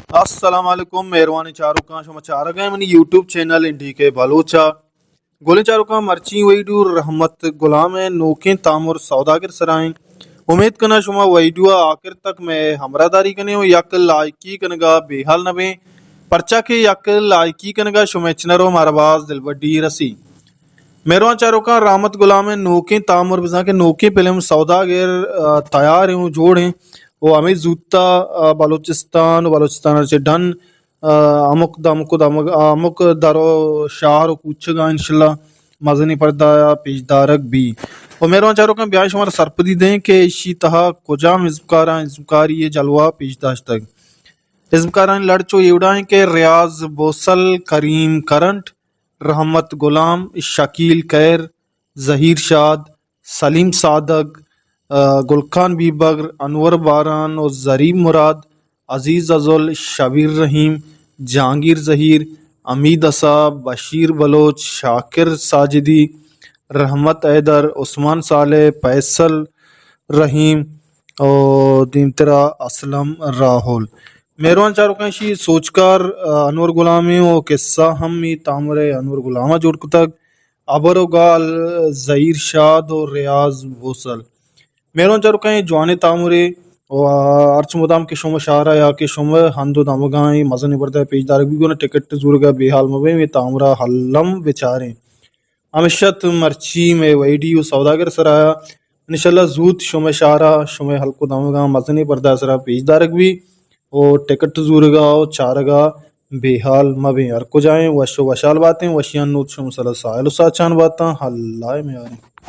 السلام علیکم مہربانی چارو شما چارگاہ منی یوٹیوب چینل انڈی کے بلوچا گولے چارو مرچی ویڈیو رحمت غلام نوکیں تامر سوداگر سرائیں امید کرنا شما ویڈیو آخر تک میں ہمراہ داری کنے ہو یک لائکی کنگا بے حال نبے پرچا کے یک لائکی کنگا شما چنرو مارواز دل بڈی رسی مہربان چارو کا رحمت غلام نوکیں تامر بزا کے نوکیں فلم سوداگر تیار ہیں جوڑ ہیں وہ ہمیں زوتا بلوچستان سے ڈن امک درو شہر و کوچگا انشاءاللہ مزنی پردہ پیش دارک بھی اور مہربان چاروں کا بیان شمار سرپدی دیں کہ اسی تہا کجام ازمکاری یہ جلوہ پیش داشتگ ازمکاران لڑچو ایوڑائیں کہ ریاض بوسل کریم کرنٹ رحمت غلام شکیل کیر ظہیر شاد سلیم صادق گلخان بیبر انور باران اور زریب مراد عزیز ازل شبیر رحیم جہانگیر ظہیر امید اصاب بشیر بلوچ شاکر ساجدی رحمت ایدر عثمان صالح فیصل رحیم اور دینترا اسلم راہل مہربان چاروں کا شی سوچکار انور غلامی و قصہ ہمی تامر انور غلامہ جوڑ کتگ ابر و گال ظہیر شاد اور ریاض بوسل مہربان چارو کہیں جوانے تامرے ارچ مدام کے شما شارہ یا کہ شما ہندو دامگائیں مزن بردہ پیش دارک بھی گونا ٹکٹ زورگا بے حال مبیں میں تامرہ حلم بچاریں ہمیشت مرچی میں ویڈیو سوداگر سرایا انشاءاللہ زود شما شارہ شما حلقو دامگاں مزن بردہ سرا پیش دارک بھی اور ٹکٹ زورگا اور چارگا بے حال مبیں ارکو جائیں وشو وشال باتیں وشیان نوت شما صلی اللہ سائل و ساچان باتاں حلائے میں آریں